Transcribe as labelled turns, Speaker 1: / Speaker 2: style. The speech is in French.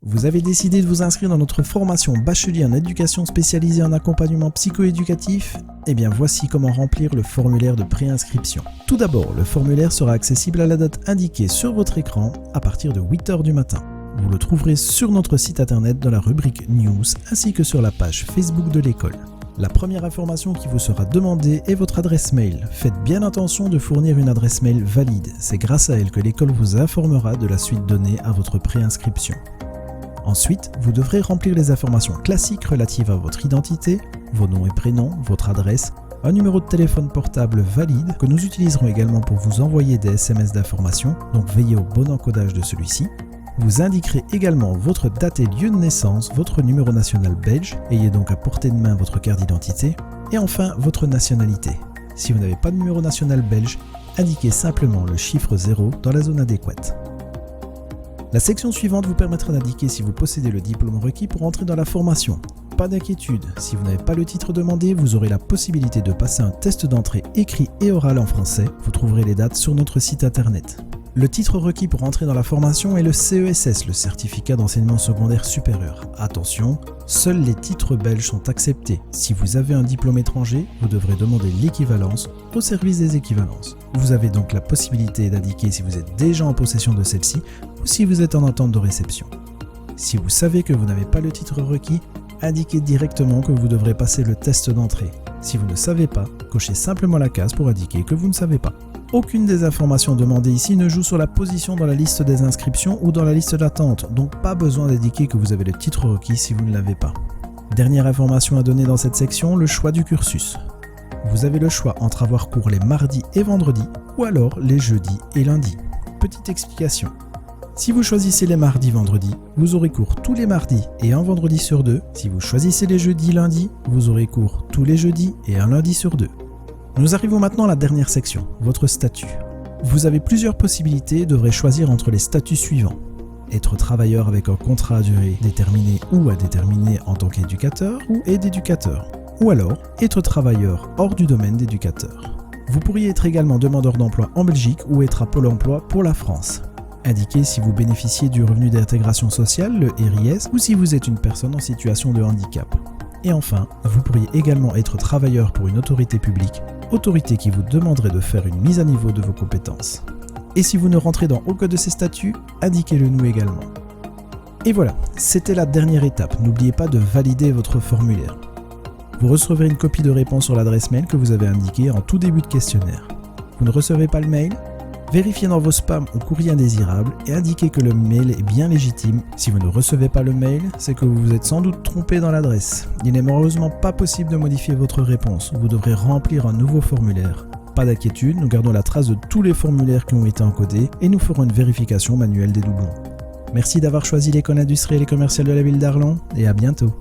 Speaker 1: Vous avez décidé de vous inscrire dans notre formation bachelier en éducation spécialisée en accompagnement psycho-éducatif? Eh bien voici comment remplir le formulaire de préinscription. Tout d'abord, le formulaire sera accessible à la date indiquée sur votre écran à partir de 8h du matin. Vous le trouverez sur notre site internet dans la rubrique News ainsi que sur la page Facebook de l'école. La première information qui vous sera demandée est votre adresse mail. Faites bien attention de fournir une adresse mail valide. C'est grâce à elle que l'école vous informera de la suite donnée à votre préinscription. Ensuite, vous devrez remplir les informations classiques relatives à votre identité, vos noms et prénoms, votre adresse, un numéro de téléphone portable valide que nous utiliserons également pour vous envoyer des SMS d'information, donc veillez au bon encodage de celui-ci. Vous indiquerez également votre date et lieu de naissance, votre numéro national belge, ayez donc à portée de main votre carte d'identité, et enfin votre nationalité. Si vous n'avez pas de numéro national belge, indiquez simplement le chiffre 0 dans la zone adéquate. La section suivante vous permettra d'indiquer si vous possédez le diplôme requis pour entrer dans la formation. Pas d'inquiétude, si vous n'avez pas le titre demandé, vous aurez la possibilité de passer un test d'entrée écrit et oral en français. Vous trouverez les dates sur notre site internet. Le titre requis pour entrer dans la formation est le CESS, le certificat d'enseignement secondaire supérieur. Attention, seuls les titres belges sont acceptés. Si vous avez un diplôme étranger, vous devrez demander l'équivalence au service des équivalences. Vous avez donc la possibilité d'indiquer si vous êtes déjà en possession de celle-ci ou si vous êtes en attente de réception. Si vous savez que vous n'avez pas le titre requis, indiquez directement que vous devrez passer le test d'entrée. Si vous ne savez pas, cochez simplement la case pour indiquer que vous ne savez pas. Aucune des informations demandées ici ne joue sur la position dans la liste des inscriptions ou dans la liste d'attente, donc pas besoin d'indiquer que vous avez le titre requis si vous ne l'avez pas. Dernière information à donner dans cette section, le choix du cursus. Vous avez le choix entre avoir cours les mardis et vendredis ou alors les jeudis et lundis. Petite explication. Si vous choisissez les mardis-vendredis, vous aurez cours tous les mardis et un vendredi sur deux. Si vous choisissez les jeudis-lundis, vous aurez cours tous les jeudis et un lundi sur deux. Nous arrivons maintenant à la dernière section, votre statut. Vous avez plusieurs possibilités et devrez choisir entre les statuts suivants. Être travailleur avec un contrat à durée déterminée ou à déterminer en tant qu'éducateur ou aide-éducateur. Ou alors, être travailleur hors du domaine d'éducateur. Vous pourriez être également demandeur d'emploi en Belgique ou être à Pôle emploi pour la France. Indiquez si vous bénéficiez du revenu d'intégration sociale, le RIS, ou si vous êtes une personne en situation de handicap. Et enfin, vous pourriez également être travailleur pour une autorité publique, autorité qui vous demanderait de faire une mise à niveau de vos compétences. Et si vous ne rentrez dans aucun de ces statuts, indiquez-le nous également. Et voilà, c'était la dernière étape, n'oubliez pas de valider votre formulaire. Vous recevrez une copie de réponse sur l'adresse mail que vous avez indiquée en tout début de questionnaire. Vous ne recevez pas le mail ? Vérifiez dans vos spams ou courriers indésirables et indiquez que le mail est bien légitime. Si vous ne recevez pas le mail, c'est que vous vous êtes sans doute trompé dans l'adresse. Il n'est malheureusement pas possible de modifier votre réponse. Vous devrez remplir un nouveau formulaire. Pas d'inquiétude, nous gardons la trace de tous les formulaires qui ont été encodés et nous ferons une vérification manuelle des doublons. Merci d'avoir choisi l'école industrielle et commerciale de la ville d'Arlon et à bientôt.